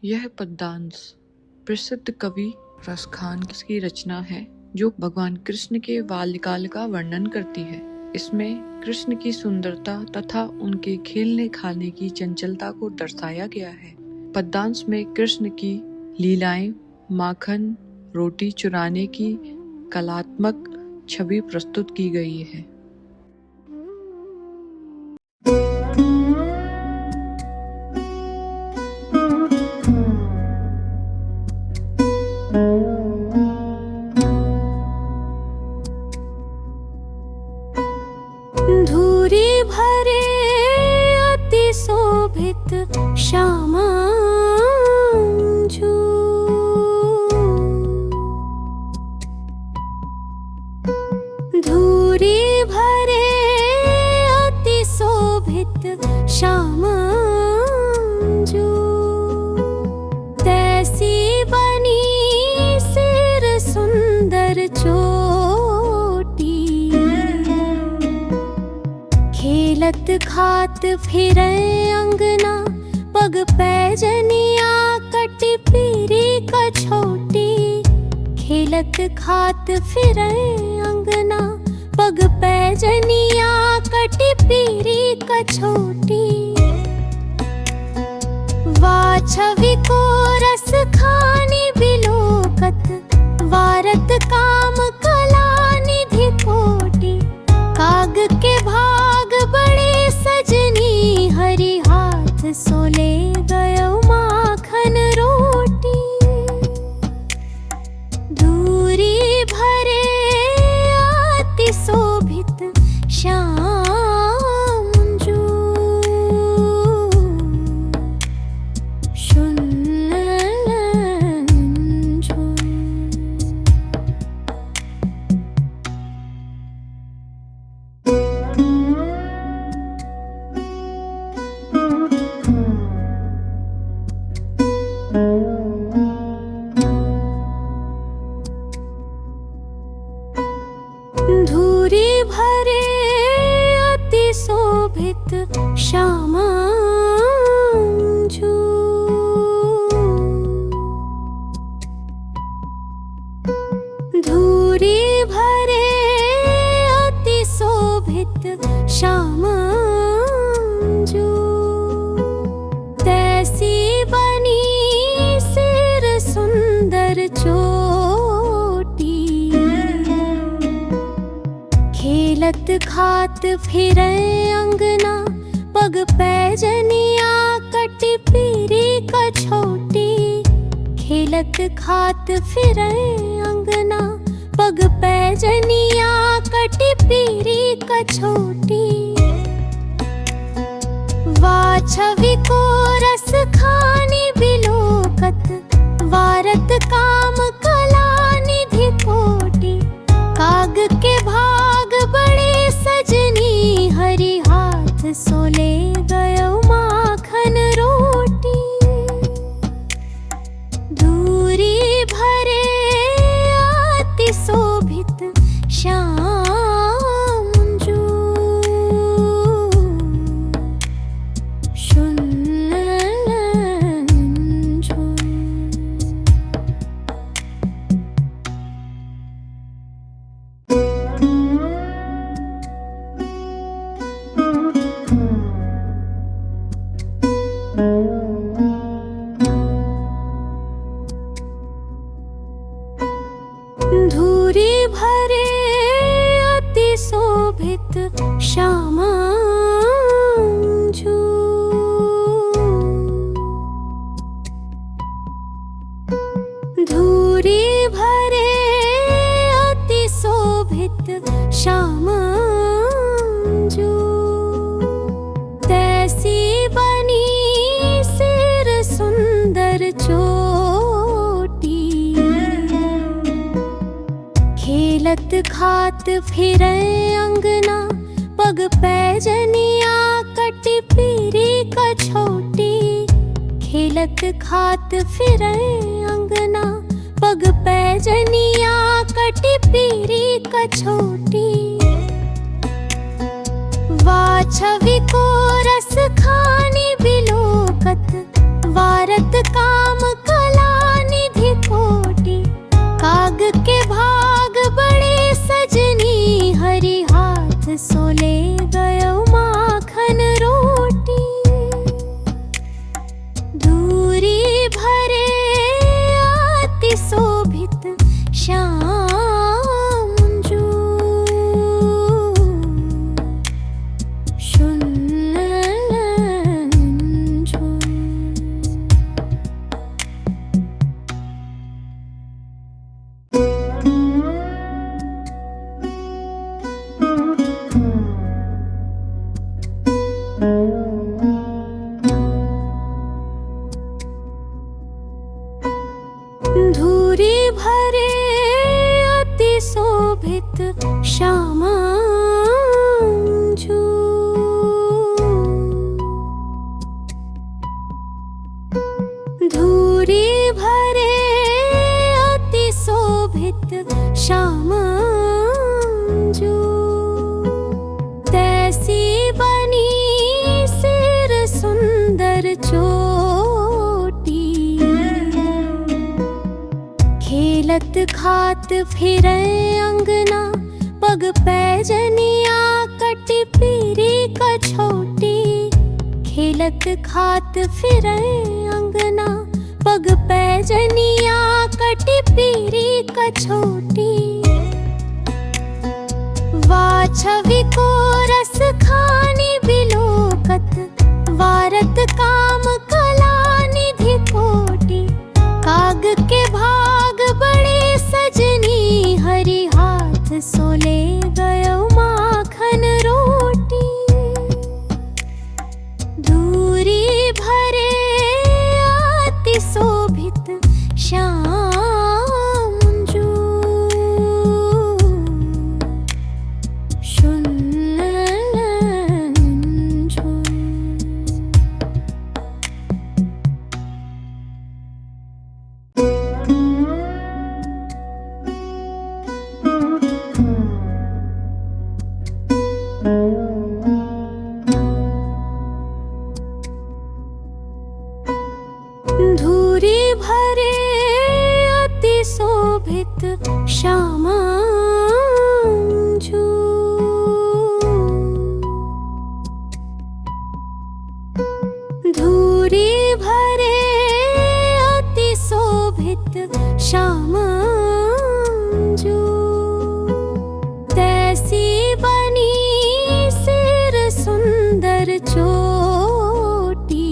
यह पद्यांश प्रसिद्ध कवि रसखान की रचना है जो भगवान कृष्ण के बाल्यकाल का वर्णन करती है। इसमें कृष्ण की सुंदरता तथा उनके खेलने खाने की चंचलता को दर्शाया गया है। पद्यांश में कृष्ण की लीलाएं, माखन रोटी चुराने की कलात्मक छवि प्रस्तुत की गई है। धूरी भरे अति शोभित श्यामांजू, धूरी भरे अति शोभित श्यामांजू, तैसी बनी सिर सुंदर चोटी, खेलत खात फिरे अंगना, पग पैजनिया कटी पीरी कछोटी, खेलत खात फिरे अंगना, पग पैजनिया कटी पीरी कछोटी, वाछवि को रस खानी बिलोकत, वारत काम कला निधि कोटि, काग के भाग बड़े सजनी, हरि हाथ सोले गयो माखन रोटी, धूरी भरे अति शोभित श्यामंजू, शुनंजू। धूरी भरे अति शोभित श्यामांजू, धूरी भरे अति शोभित श्यामांजू, तैसी बनी सिर सुंदर चोटी, खेलत खात फिरे अंगना, पग पैजनिया कटी पीरी कछोटी, खेलत खात फिरे अंगना, पग पैजनिया कटी पीरी कछोटी, वाछवि को रस खानी बिलोकत, वारत काम कला निधि कोटि, काग के भाग बड़े सजनी, हरि हाथ सोले गयो माखन रोटी, धूरी भरे अति शोभित श्यामंजू, शुनंजू। धूरी भरे अति शोभित श्यामांजू, धूरी भरे अति शोभित श्यामांजू, तैसी बनी सिर सुंदर चोटी, खेलत खात फिरे अंगना, पग पैजनिया कटी पीरी कछोटी, खेलत खात फिरे अंगना, पग पैजनिया कटी पीरी कछोटी, वाछवि को रस खानी बिलोकत, वारत काम अति शोभित श्याम जो धूरी भरे अति शोभित श्यामांजू धूरी भरे अति शोभित श्यामांजू तैसी बनी सिर सुंदर चोटी खेलत खात फिरे अंगना पग पैजनिया कटी पीरी कछोटी खेलत खात फिरे अंगना पग पैजनिया कटी पीरी कछोटी वाछवि को रस खानी बिलोकत वारत काम कला निधि कोटि काग के भाग बड़े सजनी हरि हाथ सोले गयो माखन रोटी दूरी भरे अति शोभित श्यामंजू धूरी भरे अति शोभित श्यामांजू धूरी भरे अति शोभित श्यामांजू तैसी बनी सिर सुंदर चोटी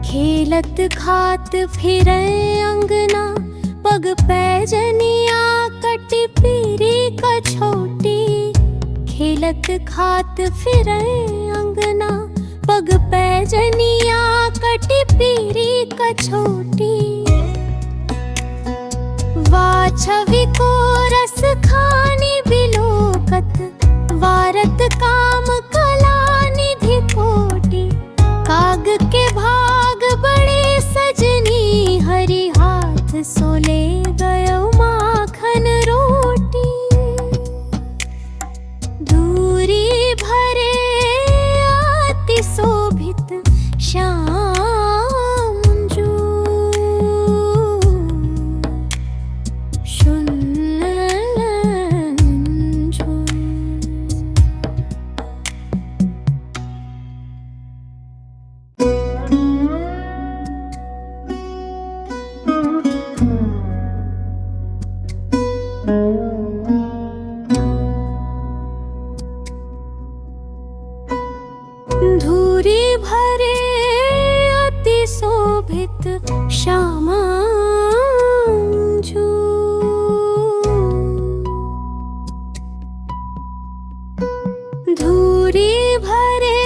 खेलत खात फिरे अंगना पग पैजनिया कटी पीरी कछोटी खेलत खात फिरे अंगना पग पैजनिया कटी पीरी कछोटी वाछवि को रस खानी बिलोकत वारत काम कला निधि कोटि काग के भाग बड़े सजनी हरि हाथ सोले गयो माखन रोटी दूरी भरे अति शोभित श्यामंजू धूरी भरे अति शोभित श्यामांजू धूरी भरे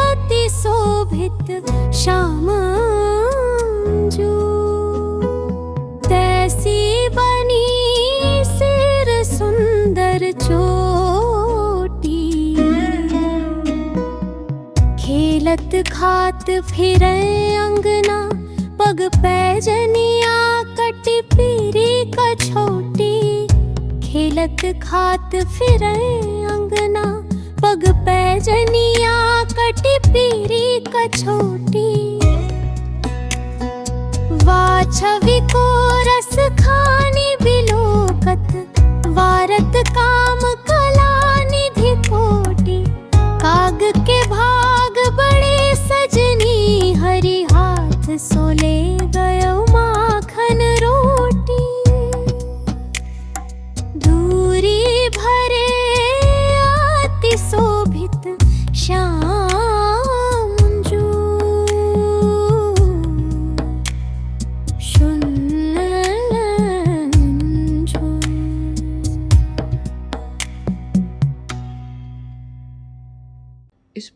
अति शोभित श्यामांजू तैसी बनी सिर सुंदर चोटी खेलत खात फिरे अंगना पग पैजनिया कटी पीरी कछोटी खेलत खात फिरे अंगना पग पैजनिया कटी पीरी कछोटी वाछवि को रस खानी बिलोकत वारत काम कला निधि कोटि काग के भाग बड़े सजनी हरि हाथ सोले गयो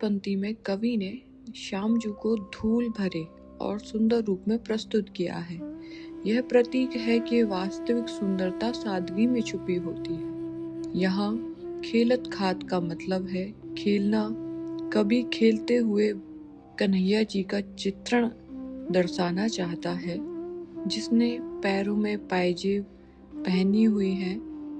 पंक्ति में कवि ने श्यामजू को धूल भरे और सुंदर रूप में प्रस्तुत किया है। यह प्रतीक है कि वास्तविक सुंदरता सादगी में छुपी होती है। यहाँ खेलत खात का मतलब है खेलना। कवि खेलते हुए कन्हैया जी का चित्रण दर्शाना चाहता है, जिसने पैरों में पायजेब पहनी हुई है